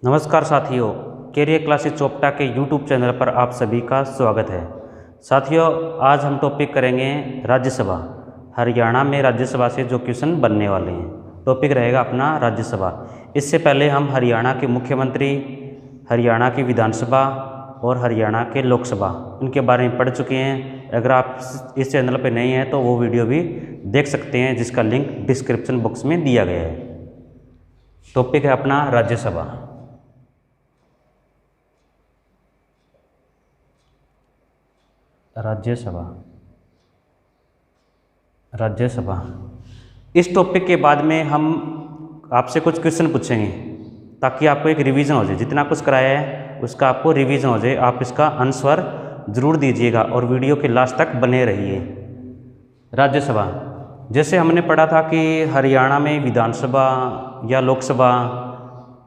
नमस्कार साथियों, career classes Chopta के यूट्यूब चैनल पर आप सभी का स्वागत है। साथियों, आज हम टॉपिक करेंगे राज्यसभा। हरियाणा में राज्यसभा से जो क्वेश्चन बनने वाले हैं, टॉपिक रहेगा अपना राज्यसभा। इससे पहले हम हरियाणा के मुख्यमंत्री, हरियाणा की विधानसभा और हरियाणा के लोकसभा, इनके बारे में पढ़ चुके हैं। अगर आप इस चैनल पर नए हैं तो वो वीडियो भी देख सकते हैं, जिसका लिंक डिस्क्रिप्शन बॉक्स में दिया गया है। टॉपिक है अपना राज्यसभा। राज्यसभा इस टॉपिक के बाद में हम आपसे कुछ क्वेश्चन पूछेंगे, ताकि आपको एक रिवीजन हो जाए। जितना कुछ कराया है उसका आपको रिवीजन हो जाए। आप इसका आंसर ज़रूर दीजिएगा और वीडियो के लास्ट तक बने रहिए। राज्यसभा, जैसे हमने पढ़ा था कि हरियाणा में विधानसभा या लोकसभा,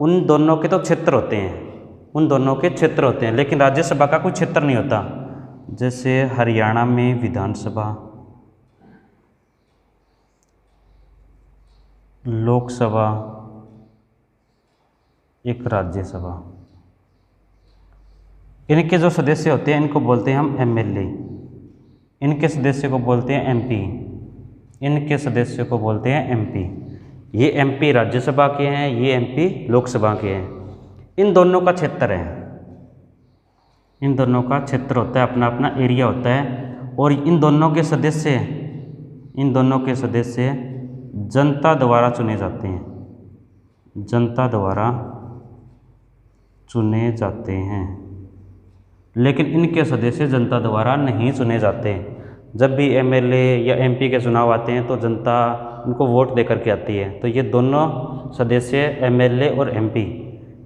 उन दोनों के तो क्षेत्र होते हैं, लेकिन राज्यसभा का कोई क्षेत्र नहीं होता। जैसे हरियाणा में विधानसभा, लोकसभा, एक राज्यसभा, इनके जो सदस्य होते हैं इनको बोलते हैं हम एमएलए, इनके सदस्य को बोलते हैं एमपी, इनके सदस्य को बोलते हैं एमपी। ये एमपी राज्यसभा के हैं, ये एमपी लोकसभा के हैं। इन दोनों का क्षेत्र है, इन दोनों का क्षेत्र होता है, अपना अपना एरिया होता है। और इन दोनों के सदस्य जनता द्वारा चुने जाते हैं, जनता द्वारा चुने जाते हैं। लेकिन इनके सदस्य जनता द्वारा नहीं चुने जाते। जब भी एमएलए या एमपी के चुनाव आते हैं तो जनता उनको वोट देकर के आती है। तो ये दोनों सदस्य एमएलए और एमपी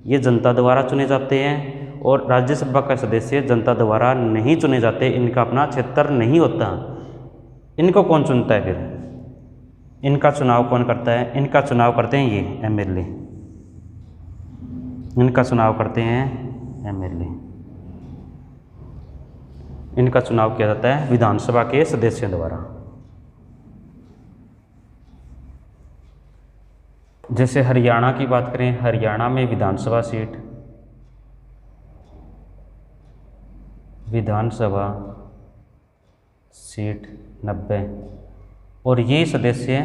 ये जनता द्वारा चुने जाते हैं। और राज्यसभा का सदस्य जनता द्वारा नहीं चुने जाते, इनका अपना क्षेत्र नहीं होता। इनको कौन चुनता है फिर? इनका चुनाव कौन करता है? इनका चुनाव करते हैं ये एमएलए, इनका चुनाव करते हैं एमएलए। इनका चुनाव किया जाता है विधानसभा के सदस्यों द्वारा। जैसे हरियाणा की बात करें, हरियाणा में विधानसभा सीट 90 और ये सदस्य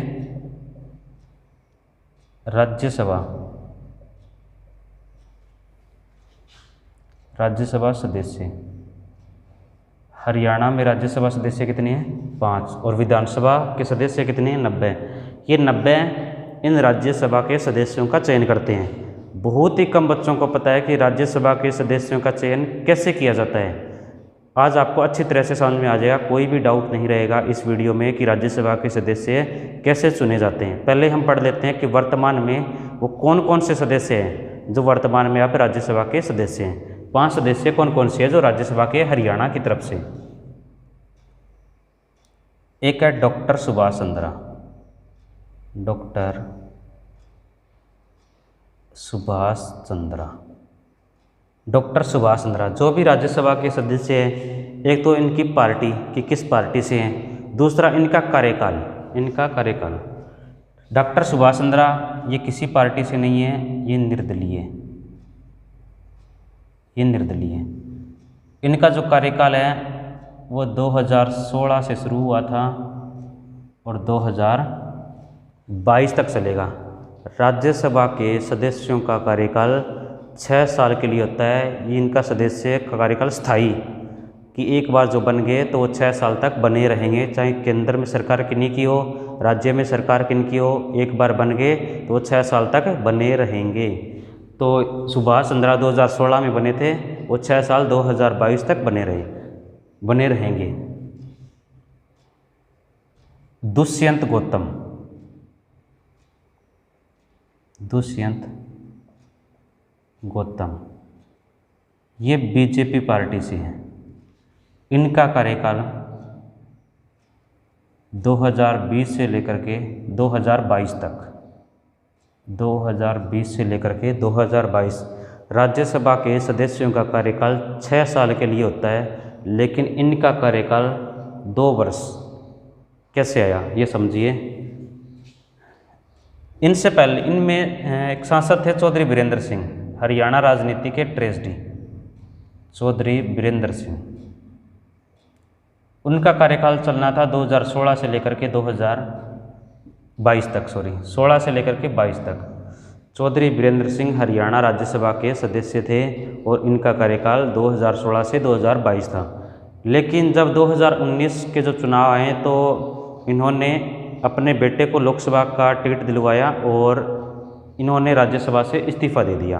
राज्यसभा सदस्य। हरियाणा में राज्यसभा सदस्य कितने हैं? 5। और विधानसभा के सदस्य कितने हैं? 90। ये 90 इन राज्यसभा के सदस्यों का चयन करते हैं। बहुत ही कम बच्चों को पता है कि राज्यसभा के सदस्यों का चयन कैसे किया जाता है। आज आपको अच्छी तरह से समझ में आ जाएगा, कोई भी डाउट नहीं रहेगा इस वीडियो में कि राज्यसभा के सदस्य कैसे चुने जाते हैं। पहले हम पढ़ लेते हैं कि वर्तमान में वो कौन कौन से सदस्य हैं जो वर्तमान में आप राज्यसभा के सदस्य हैं। 5 सदस्य कौन कौन से हैं जो राज्यसभा के हरियाणा की तरफ से? एक है doctor Subhash Chandra, doctor Subhash Chandra. Doctor Subhash Chandra जो भी राज्यसभा के सदस्य हैं, एक तो इनकी पार्टी कि किस पार्टी से हैं, दूसरा इनका कार्यकाल, डॉक्टर सुभाष चंद्रा ये किसी पार्टी से नहीं है, ये निर्दलीय। इनका जो कार्यकाल है वो 2016 से शुरू हुआ था और 2022 तक चलेगा। राज्यसभा के सदस्यों का कार्यकाल 6 साल के लिए होता है। ये इनका सदस्य का कार्यकाल स्थायी, कि एक बार जो बन गए तो वो 6 साल तक बने रहेंगे, चाहे केंद्र में सरकार किन्हीं की हो, राज्य में सरकार किनकी हो, एक बार बन गए तो वो 6 साल तक बने रहेंगे। तो सुभाष चंद्रा 2016 में बने थे, वो 6 साल 2022 तक बने रहेंगे। दुष्यंत गौतम ये बीजेपी पार्टी से हैं। इनका कार्यकाल 2020 से लेकर के 2022 तक, 2020 से लेकर के 2022 राज्यसभा के सदस्यों का कार्यकाल 6 साल के लिए होता है। लेकिन इनका कार्यकाल 2 वर्ष कैसे आया ये समझिए। इनसे पहले इनमें एक सांसद थे चौधरी वीरेंद्र सिंह, हरियाणा राजनीति के ट्रेजडी चौधरी वीरेंद्र सिंह। उनका कार्यकाल चलना था 2016 से लेकर के 2022 तक, 16 से लेकर के 22 तक। चौधरी वीरेंद्र सिंह हरियाणा राज्यसभा के सदस्य थे और इनका कार्यकाल 2016 से 2022 था। लेकिन जब 2019 के जो चुनाव आए तो इन्होंने अपने बेटे को लोकसभा का टिकट दिलवाया और इन्होंने राज्यसभा से इस्तीफ़ा दे दिया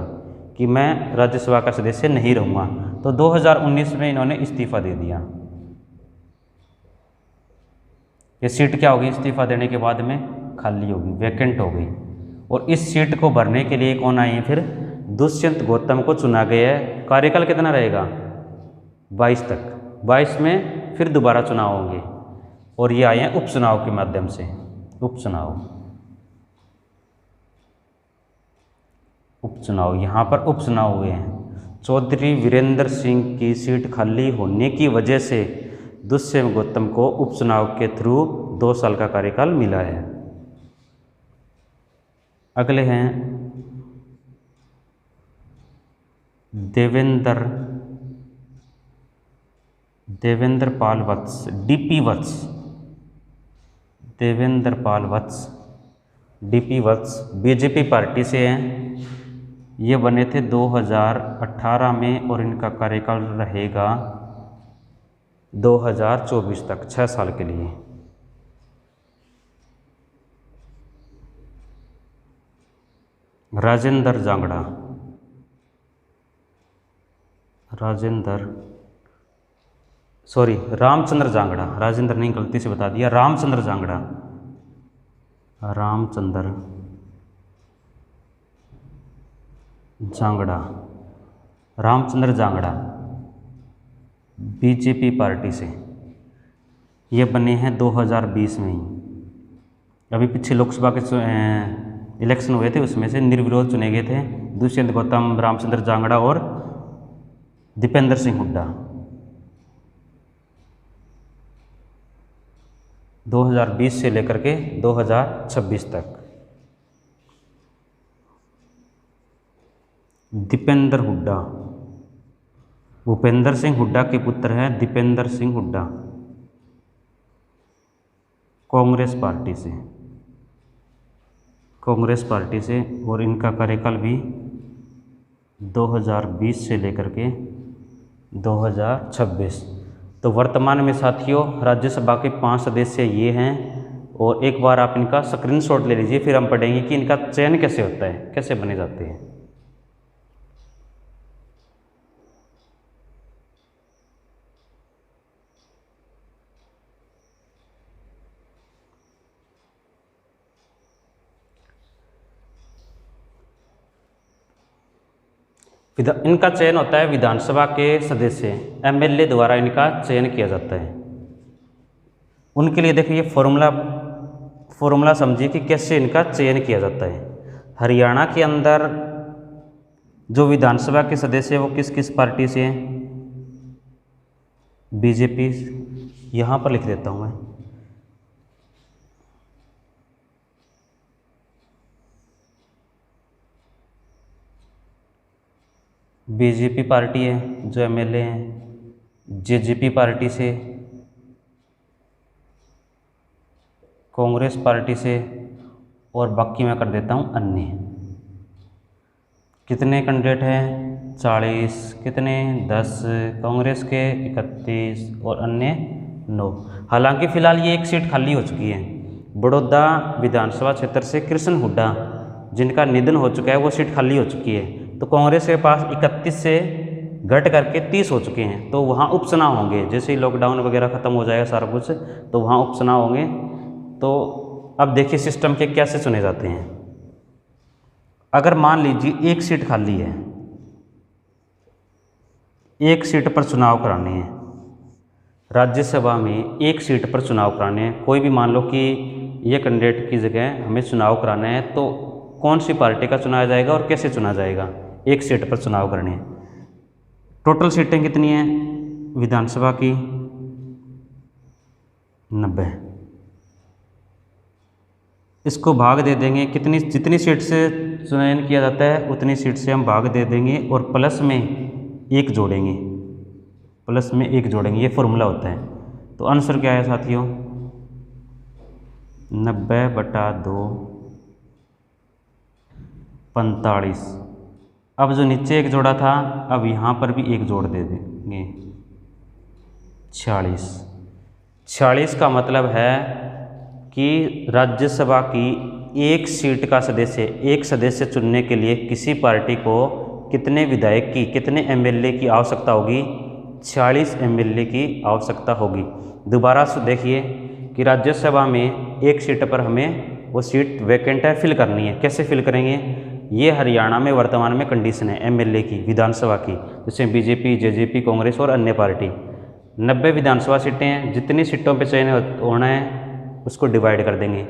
कि मैं राज्यसभा का सदस्य नहीं रहूँगा। तो 2019 में इन्होंने इस्तीफ़ा दे दिया। ये सीट क्या होगी, इस्तीफ़ा देने के बाद में खाली होगी, वैकेंट हो गई। और इस सीट को भरने के लिए कौन आए हैं फिर, दुष्यंत गौतम को चुना गया है। कार्यकाल कितना रहेगा, 22 तक। 22 में फिर दोबारा चुनाव होंगे और ये आए हैं उपचुनाव के माध्यम से। उपचुनाव यहाँ पर उपचुनाव हुए हैं। चौधरी वीरेंद्र सिंह की सीट खाली होने की वजह से दुष्यंत गौतम को उपचुनाव के थ्रू 2 साल का कार्यकाल मिला है। अगले हैं देवेंद्र पाल वत्स, डीपी वत्स। देवेंद्र पाल वत्स, डीपी वत्स बीजेपी पार्टी से हैं। ये बने थे 2018 में और इनका कार्यकाल रहेगा 2024 तक, 6 साल के लिए। रामचंद्र जांगड़ा, राजेंद्र नहीं, गलती से बता दिया, रामचंद्र जांगड़ा। रामचंद्र जांगड़ा बीजेपी पार्टी से। ये बने हैं 2020 में ही। अभी पीछे लोकसभा के इलेक्शन हुए थे, उसमें से निर्विरोध चुने गए थे दुष्यंत गौतम, रामचंद्र जांगड़ा और दीपेंद्र सिंह हुड्डा। 2020 से लेकर के 2026 तक। दीपेंद्र हुड्डा भूपेंद्र सिंह हुड्डा के पुत्र हैं। दीपेंद्र सिंह हुड्डा कांग्रेस पार्टी से और इनका कार्यकाल भी 2020 से लेकर के 2026। तो वर्तमान में साथियों राज्यसभा के 5 सदस्य ये हैं और एक बार आप इनका स्क्रीनशॉट ले लीजिए, फिर हम पढ़ेंगे कि इनका चयन कैसे होता है, कैसे बने जाते हैं। इनका चयन होता है विधानसभा के सदस्य, एमएलए द्वारा इनका चयन किया जाता है। उनके लिए देखिए फॉर्मूला समझिए कि कैसे इनका चयन किया जाता है। हरियाणा के अंदर जो विधानसभा के सदस्य हैं वो किस किस पार्टी से हैं, बीजेपी, यहाँ पर लिख देता हूँ मैं, बीजेपी पार्टी है जो एमएलए हैं, जेजेपी पार्टी से, कांग्रेस पार्टी से और बाकी मैं कर देता हूँ अन्य। कितने कैंडिडेट हैं, 40, कितने 10, कांग्रेस के 31 और अन्य 9। हालांकि फ़िलहाल ये एक सीट खाली हो चुकी है। बड़ौदा विधानसभा क्षेत्र से कृष्ण हुड्डा जिनका निधन हो चुका है वो सीट खाली हो चुकी है। तो कांग्रेस के पास 31 से घट करके 30 हो चुके हैं। तो वहाँ उपचुनाव होंगे, जैसे ही लॉकडाउन वगैरह ख़त्म हो जाएगा सारा कुछ, तो वहाँ उपचुनाव होंगे। तो अब देखिए सिस्टम के कैसे चुने जाते हैं। अगर मान लीजिए एक सीट खाली है, एक सीट पर चुनाव कराने हैं, राज्यसभा में एक सीट पर चुनाव कराने हैं, कोई भी मान लो कि ये कैंडिडेट की जगह हमें चुनाव कराना है, तो कौन सी पार्टी का चुना जाएगा और कैसे चुना जाएगा, एक सीट पर चुनाव करने हैं। टोटल सीटें कितनी हैं विधानसभा की, 90। इसको भाग दे देंगे, कितनी जितनी सीट से चयन किया जाता है उतनी सीट से हम भाग दे देंगे और प्लस में एक जोड़ेंगे, प्लस में एक जोड़ेंगे, ये फॉर्मूला होता है। तो आंसर क्या है साथियों, 90/2 45। अब जो नीचे एक जोड़ा था अब यहाँ पर भी एक जोड़ दे देंगे, 46। 46 का मतलब है कि राज्यसभा की एक सीट का सदस्य, एक सदस्य चुनने के लिए किसी पार्टी को कितने विधायक की, कितने एमएलए की आवश्यकता होगी, 46 एमएलए की आवश्यकता होगी। दोबारा से देखिए कि राज्यसभा में एक सीट पर हमें वो सीट वैकेंट है, फिल करनी है। कैसे फिल करेंगे, ये हरियाणा में वर्तमान में कंडीशन है एमएलए की, विधानसभा की, जैसे बीजेपी, जेजेपी, कांग्रेस और अन्य पार्टी। 90 विधानसभा सीटें हैं, जितनी सीटों पर चयन होना है उसको डिवाइड कर देंगे,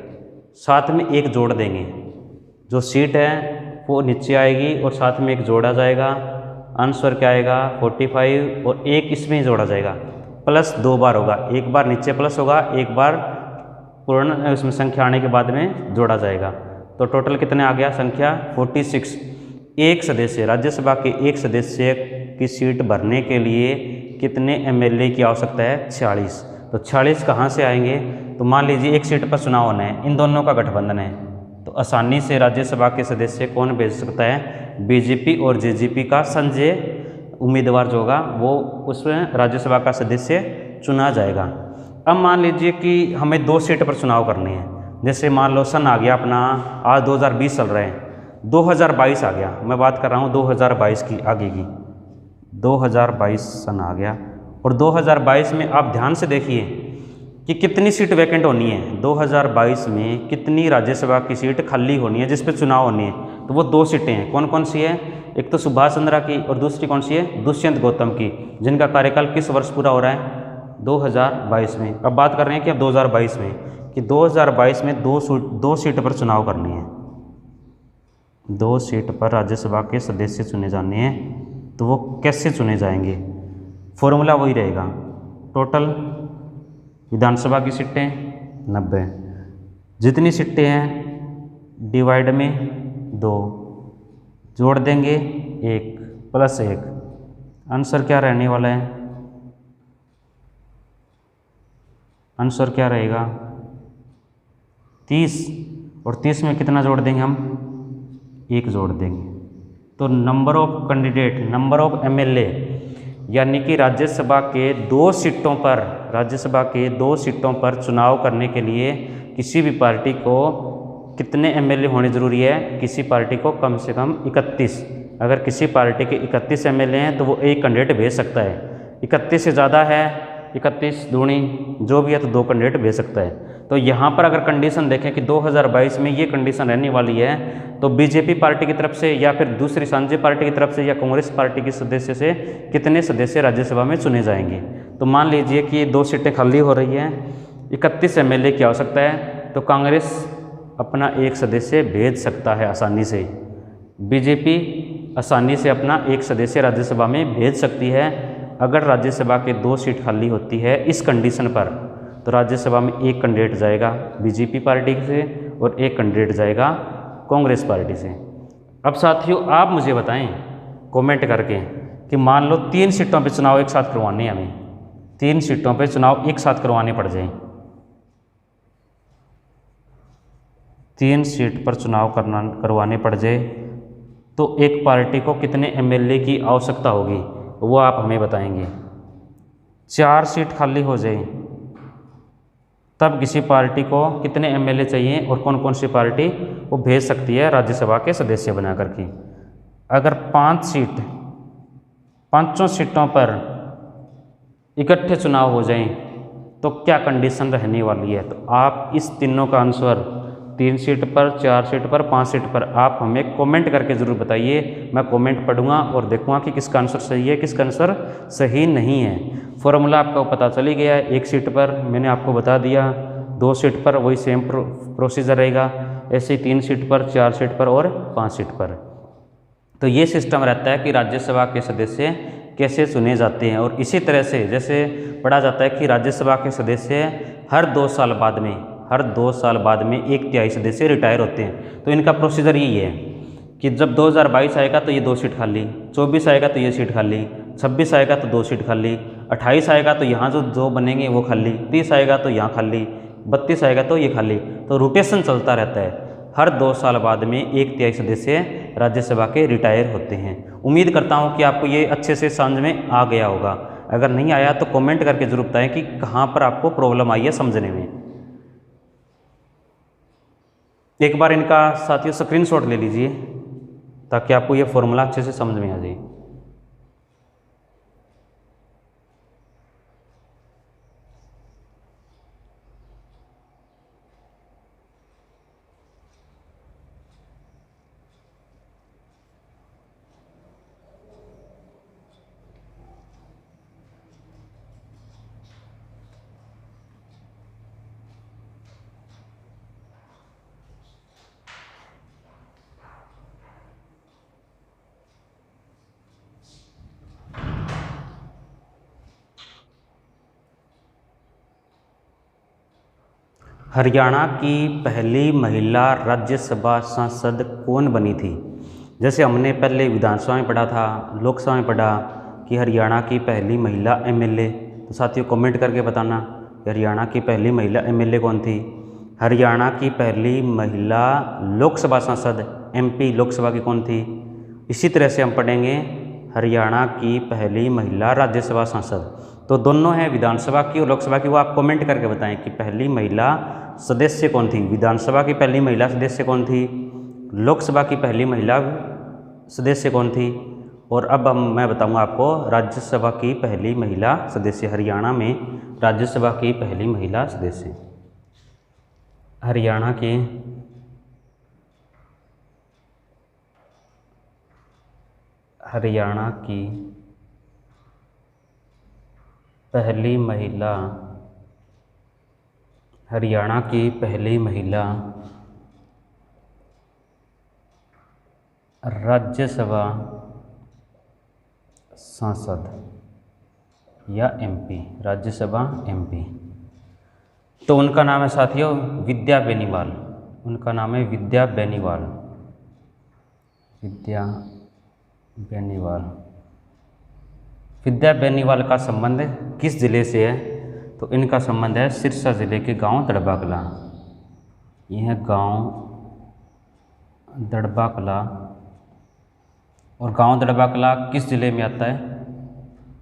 साथ में एक जोड़ देंगे, जो सीट है वो नीचे आएगी और साथ में एक जोड़ा जाएगा। आंसर क्या आएगा 45 और एक इसमें ही जोड़ा जाएगा, प्लस 2 बार होगा, एक बार नीचे प्लस होगा, एक बार पूर्ण उसमें संख्या आने के बाद में जोड़ा जाएगा। तो टोटल कितने आ गया संख्या 46। एक सदस्य, राज्यसभा के एक सदस्य की सीट भरने के लिए कितने एमएलए की आवश्यकता है, 46। तो 46 कहाँ से आएंगे, तो मान लीजिए एक सीट पर चुनाव होना है, इन दोनों का गठबंधन है, तो आसानी से राज्यसभा के सदस्य कौन भेज सकता है, बीजेपी और जेजेपी का संजय उम्मीदवार जो होगा वो उसमें राज्यसभा का सदस्य चुना जाएगा। अब मान लीजिए कि हमें 2 सीट पर चुनाव करने हैं, जैसे मान लो सन आ गया अपना, आज 2020 चल रहे हैं, 2022 आ गया, मैं बात कर रहा हूँ 2022 की, आगे की 2022 सन आ गया, और 2022 में आप ध्यान से देखिए कि कितनी सीट वैकेंट होनी है, 2022 में कितनी राज्यसभा की सीट खाली होनी है जिस पे चुनाव होनी है। तो वो 2 सीटें हैं, कौन कौन सी है, एक तो सुभाष चंद्रा की और दूसरी कौन सी है, दुष्यंत गौतम की, जिनका कार्यकाल किस वर्ष पूरा हो रहा है, 2022 में। अब बात कर रहे हैं कि अब 2022 में, कि 2022 में 2 सीट पर चुनाव करनी है, 2 सीट पर राज्यसभा के सदस्य चुने जाने हैं। तो वो कैसे चुने जाएंगे, फॉर्मूला वही रहेगा, टोटल विधानसभा की सीटें 90, जितनी सीटें हैं डिवाइड में 2, जोड़ देंगे 1 प्लस 1, आंसर क्या रहने वाला है, आंसर क्या रहेगा 30, और 30 में कितना जोड़ देंगे हम, 1 जोड़ देंगे। तो number of candidate, number of MLA, यानी कि राज्यसभा के 2 सीटों पर, राज्यसभा के 2 सीटों पर चुनाव करने के लिए किसी भी पार्टी को कितने एमएलए होने ज़रूरी है, किसी पार्टी को कम से कम 31। अगर किसी पार्टी के 31 एमएलए हैं तो वो एक कैंडिडेट भेज सकता है, 31 से ज़्यादा है, 31 दूनी जो भी है तो 2 कैंडिडेट भेज सकता है। तो यहाँ पर अगर कंडीशन देखें कि 2022 में ये कंडीशन रहने वाली है, तो बीजेपी पार्टी की तरफ से या फिर दूसरी सांझी पार्टी की तरफ से या कांग्रेस पार्टी के सदस्य से कितने सदस्य राज्यसभा में चुने जाएंगे। तो मान लीजिए कि 2 सीटें खाली हो रही हैं, 31 एमएलए की आवश्यकता है, तो कांग्रेस अपना 1 सदस्य भेज सकता है आसानी से, बीजेपी आसानी से अपना 1 सदस्य राज्यसभा में भेज सकती है। अगर राज्यसभा के 2 सीट खाली होती है इस कंडीशन पर, तो राज्यसभा में 1 कैंडिडेट जाएगा बीजेपी पार्टी से और 1 कैंडिडेट जाएगा कांग्रेस पार्टी से। अब साथियों आप मुझे बताएं कमेंट करके कि मान लो 3 सीटों पे चुनाव एक साथ करवाने, हमें 3 सीटों पे चुनाव एक साथ करवाने पड़ जाए, 3 सीट पर चुनाव करवाने पड़ जाए, तो एक पार्टी को कितने एमएलए की आवश्यकता होगी वो आप हमें बताएंगे। 4 सीट खाली हो जाए तब किसी पार्टी को कितने एमएलए चाहिए और कौन कौन सी पार्टी वो भेज सकती है राज्यसभा के सदस्य बना करके। अगर 5 सीट, 5 सीटों पर इकट्ठे चुनाव हो जाएं तो क्या कंडीशन रहने वाली है। तो आप इस तीनों का आंसर 3 सीट पर, 4 सीट पर, 5 सीट पर आप हमें कमेंट करके ज़रूर बताइए। मैं कमेंट पढ़ूंगा और देखूंगा कि किसका आंसर सही है, किसका आंसर सही नहीं है। फॉर्मूला आपको पता चल ही गया है। 1 सीट पर मैंने आपको बता दिया, 2 सीट पर वही सेम प्रोसीजर रहेगा, ऐसे ही 3 सीट पर, 4 सीट पर और 5 सीट पर। तो ये सिस्टम रहता है कि राज्यसभा के सदस्य कैसे चुने जाते हैं। और इसी तरह से जैसे पढ़ा जाता है कि राज्यसभा के सदस्य हर 2 साल बाद में हर 2 साल बाद में 1/3 सदस्य रिटायर होते हैं। तो इनका प्रोसीजर यही है कि जब 2022 आएगा तो ये 2 सीट खाली, 24 आएगा तो ये सीट खाली, 26 आएगा तो 2 सीट खाली, 28 आएगा तो यहाँ जो 2 बनेंगे वो खाली, 30 आएगा तो यहाँ खाली, 32 आएगा तो ये खाली। तो रोटेशन चलता रहता है। हर 2 साल बाद में 1/3 सदस्य राज्यसभा के रिटायर होते हैं। उम्मीद करता हूँ कि आपको ये अच्छे से समझ में आ गया होगा। अगर नहीं आया तो कमेंट करके जरूर बताएं कि कहाँ पर आपको प्रॉब्लम आई है समझने में। एक बार इनका साथियों स्क्रीनशॉट ले लीजिए ताकि आपको ये फॉर्मूला अच्छे से समझ में आ जाए। हरियाणा की पहली महिला राज्यसभा सांसद कौन बनी थी? जैसे हमने पहले विधानसभा में पढ़ा था, लोकसभा में पढ़ा कि हरियाणा की पहली महिला एमएलए। तो साथियों कमेंट करके बताना हरियाणा की पहली महिला एमएलए कौन थी। हरियाणा की पहली महिला लोकसभा सांसद एमपी लोकसभा की कौन थी। इसी तरह से हम पढ़ेंगे हरियाणा की पहली महिला राज्यसभा सांसद। तो दोनों हैं, विधानसभा की और लोकसभा की। वो आप कमेंट करके बताएं कि पहली महिला सदस्य कौन थी। विधानसभा की पहली महिला सदस्य कौन थी, लोकसभा की पहली महिला सदस्य कौन थी, और अब मैं बताऊंगा आपको राज्यसभा की पहली महिला सदस्य। हरियाणा में राज्यसभा की पहली महिला सदस्य हरियाणा की पहली महिला हरियाणा की पहली महिला राज्यसभा सांसद या एमपी, राज्यसभा एमपी। तो उनका नाम है साथियों विद्या बेनीवाल। उनका नाम है विद्या बेनीवाल। विद्या बेनीवाल का संबंध किस ज़िले से है? तो इनका संबंध है सिरसा ज़िले के गांव दड़बा कला। यह गांव दड़बा कला, और गांव दड़बा कला किस ज़िले में आता है?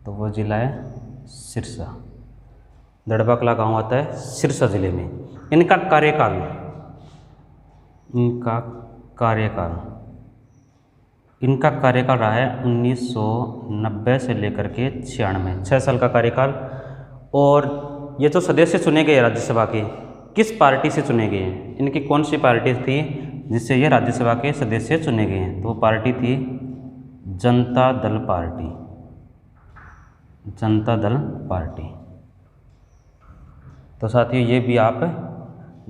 तो वो ज़िला है सिरसा। दड़बा कला गाँव आता है सिरसा ज़िले में। इनका कार्यकाल रहा है 1990 से लेकर के 96, 6 साल का कार्यकाल। और ये जो सदस्य चुने गए राज्यसभा के, किस पार्टी से चुने गए हैं? इनकी कौन सी पार्टी थी जिससे ये राज्यसभा के सदस्य चुने गए हैं? तो वो पार्टी थी जनता दल पार्टी। जनता दल पार्टी। तो साथियों ये भी आप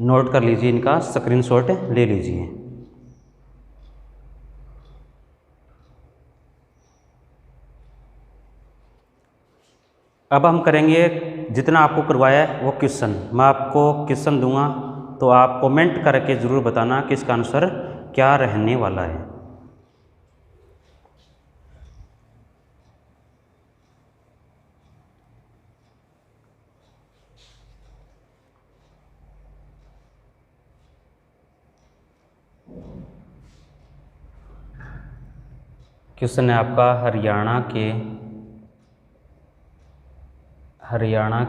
नोट कर लीजिए, इनका स्क्रीनशॉट ले लीजिए। अब हम करेंगे जितना आपको करवाया है वो क्वेश्चन। मैं आपको क्वेश्चन दूंगा तो आप कमेंट करके ज़रूर बताना कि इसका आंसर क्या रहने वाला है। क्वेश्चन है आपका हरियाणा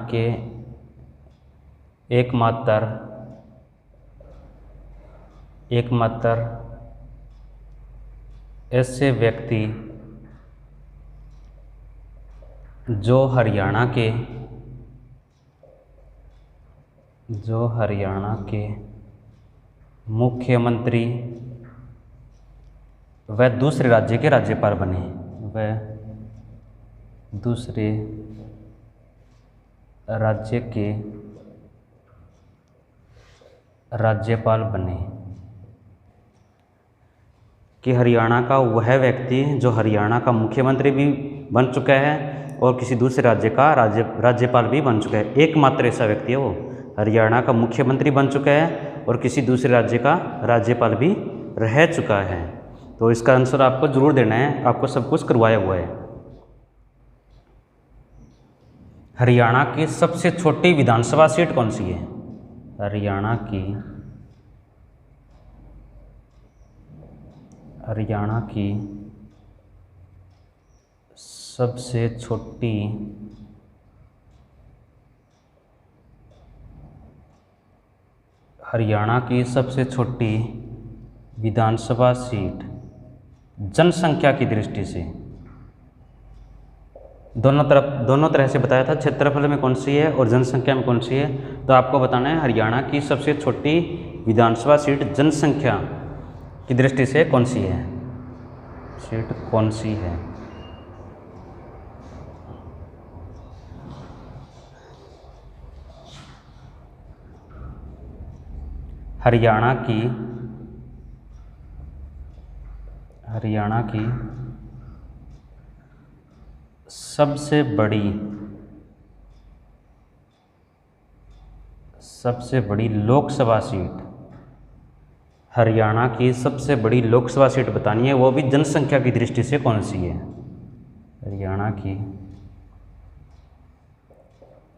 के एकमात्र ऐसे व्यक्ति जो हरियाणा के मुख्यमंत्री वह दूसरे राज्य के राज्यपाल बने। वह दूसरे राज्य के राज्यपाल बने। कि हरियाणा का वह व्यक्ति जो हरियाणा का मुख्यमंत्री भी बन चुका है और किसी दूसरे राज्य का राज्यपाल भी बन चुका है। एकमात्र ऐसा व्यक्ति है वो हरियाणा का मुख्यमंत्री बन चुका है और किसी दूसरे राज्य का राज्यपाल भी रह चुका है। तो इसका आंसर आपको जरूर देना है, आपको सब कुछ करवाया हुआ है। हरियाणा की सबसे छोटी विधानसभा सीट कौन सी है? हरियाणा की सबसे छोटी हरियाणा की सबसे छोटी विधानसभा सीट जनसंख्या की दृष्टि से, दोनों तरह से बताया था, क्षेत्रफल में कौन सी है और जनसंख्या में कौन सी है। तो आपको बताना है हरियाणा की सबसे छोटी विधानसभा सीट जनसंख्या की दृष्टि से कौन सी है, सीट कौन सी है। हरियाणा की सबसे बड़ी लोकसभा सीट, हरियाणा की सबसे बड़ी लोकसभा सीट बतानी है, वो भी जनसंख्या की दृष्टि से कौन सी है।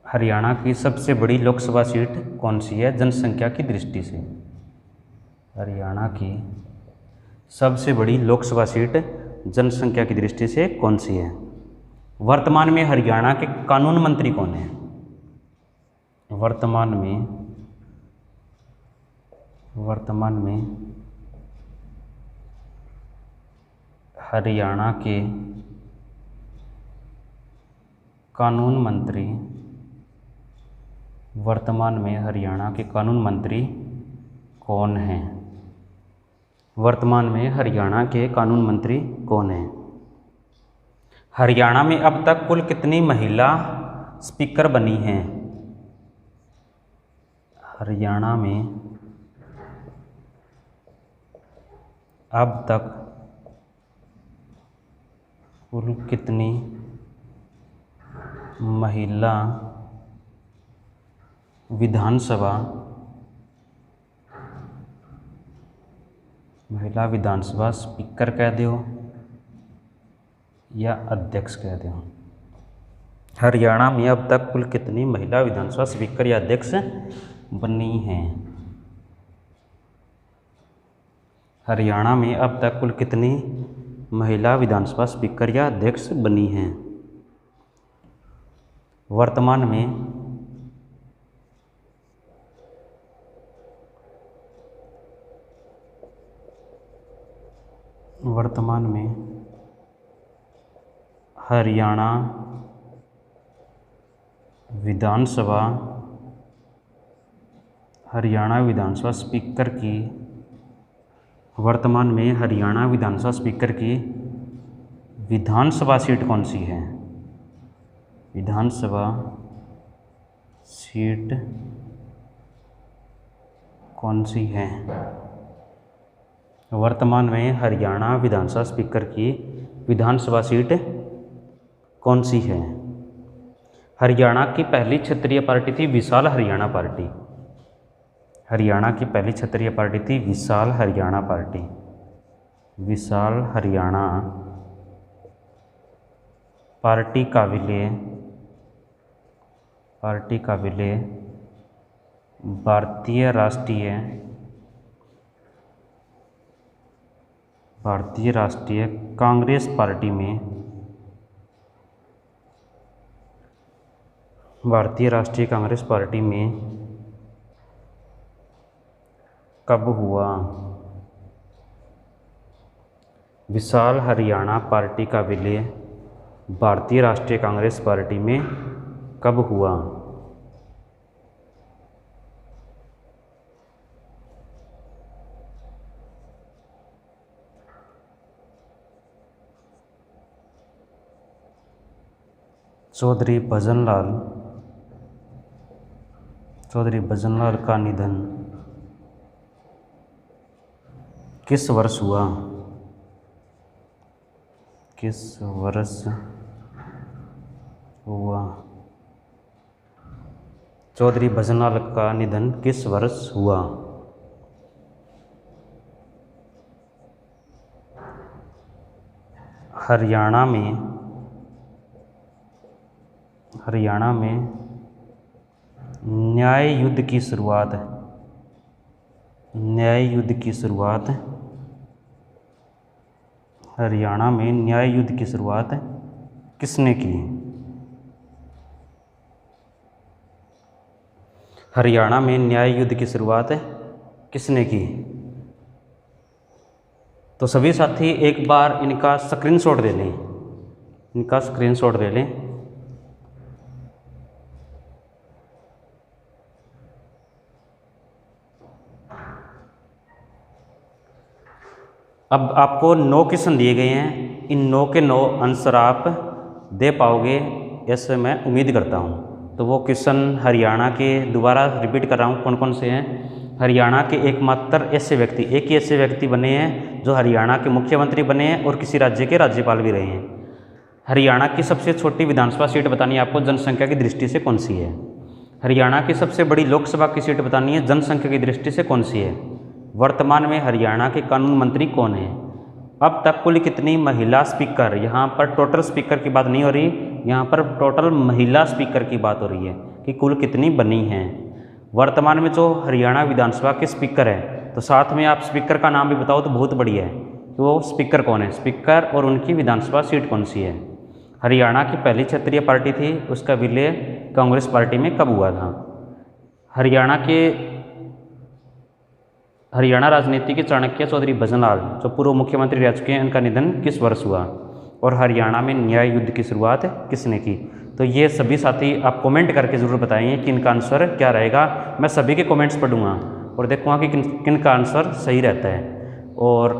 हरियाणा की सबसे बड़ी लोकसभा सीट कौन सी है जनसंख्या की दृष्टि से। हरियाणा की सबसे बड़ी लोकसभा सीट जनसंख्या की दृष्टि से कौन सी है। वर्तमान में हरियाणा के कानून मंत्री कौन है? वर्तमान में हरियाणा के कानून मंत्री, वर्तमान में हरियाणा के कानून मंत्री कौन हैं? वर्तमान में हरियाणा के कानून मंत्री कौन हैं? हरियाणा में अब तक कुल कितनी महिला स्पीकर बनी हैं? हरियाणा में अब तक कुल कितनी महिला विधानसभा स्पीकर कह दो या अध्यक्ष कह दो। हरियाणा में अब तक कुल कितनी महिला विधानसभा स्पीकर या अध्यक्ष बनी हैं? हरियाणा में अब तक कुल कितनी महिला विधानसभा स्पीकर या अध्यक्ष बनी हैं? वर्तमान में हरियाणा विधानसभा स्पीकर की, वर्तमान में हरियाणा विधानसभा स्पीकर की विधानसभा सीट कौन सी है? विधानसभा सीट कौन सी है? वर्तमान में हरियाणा विधानसभा स्पीकर की विधानसभा सीट कौन सी है? हरियाणा की पहली क्षेत्रीय पार्टी थी विशाल हरियाणा पार्टी। हरियाणा की पहली क्षेत्रीय पार्टी थी विशाल हरियाणा पार्टी। विशाल हरियाणा पार्टी का विलय भारतीय राष्ट्रीय कांग्रेस पार्टी में, भारतीय राष्ट्रीय कांग्रेस पार्टी में कब हुआ? विशाल हरियाणा पार्टी का विलय भारतीय राष्ट्रीय कांग्रेस पार्टी में कब हुआ? चौधरी भजनलाल का निधन किस वर्ष हुआ? किस वर्ष हुआ? चौधरी भजनलाल का निधन किस वर्ष हुआ? हरियाणा में न्याय युद्ध की शुरुआत हरियाणा में न्याय युद्ध की शुरुआत किसने की? हरियाणा में न्याय युद्ध की शुरुआत किसने की? तो सभी साथी एक बार इनका स्क्रीनशॉट ले लें। अब आपको 9 क्वेश्चन दिए गए हैं, इन 9 के 9 आंसर आप दे पाओगे ऐसे मैं उम्मीद करता हूँ। तो वो क्वेश्चन हरियाणा के, दोबारा रिपीट कर रहा हूँ, कौन कौन से हैं। हरियाणा के एक ही ऐसे व्यक्ति बने हैं जो हरियाणा के मुख्यमंत्री बने हैं और किसी राज्य के राज्यपाल भी रहे हैं। हरियाणा की सबसे छोटी विधानसभा सीट बतानी है आपको जनसंख्या की दृष्टि से कौन सी है। हरियाणा की सबसे बड़ी लोकसभा की सीट बतानी है जनसंख्या की दृष्टि से कौन सी है। वर्तमान में हरियाणा के कानून मंत्री कौन है। अब तक कुल कितनी महिला स्पीकर, यहाँ पर टोटल स्पीकर की बात नहीं हो रही, यहाँ पर टोटल महिला स्पीकर की बात हो रही है कि कुल कितनी बनी हैं। वर्तमान में जो हरियाणा विधानसभा के स्पीकर है, तो साथ में आप स्पीकर का नाम भी बताओ तो बहुत बढ़िया है कि वो स्पीकर कौन है, स्पीकर और उनकी विधानसभा सीट कौन सी है। हरियाणा की पहली क्षेत्रीय पार्टी थी, उसका विलय कांग्रेस पार्टी में कब हुआ था। हरियाणा राजनीति के चाणक्य चौधरी भजनलाल जो पूर्व मुख्यमंत्री रह चुके हैं, उनका निधन किस वर्ष हुआ। और हरियाणा में न्याय युद्ध की शुरुआत किसने की। तो ये सभी साथी आप कमेंट करके ज़रूर बताइए कि इनका आंसर क्या रहेगा। मैं सभी के कमेंट्स पढ़ूंगा और देखूंगा कि किन का आंसर सही रहता है। और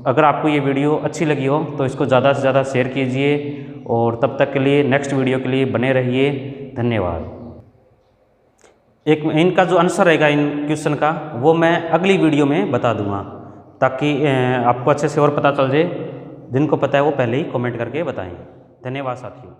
अगर आपको ये वीडियो अच्छी लगी हो तो इसको ज़्यादा से ज़्यादा शेयर कीजिए और तब तक के लिए नेक्स्ट वीडियो के लिए बने रहिए। धन्यवाद। एक इनका जो आंसर रहेगा इन क्वेश्चन का वो मैं अगली वीडियो में बता दूंगा, ताकि आपको अच्छे से और पता चल जाए। जिनको पता है वो पहले ही कमेंट करके बताएं। धन्यवाद साथियों।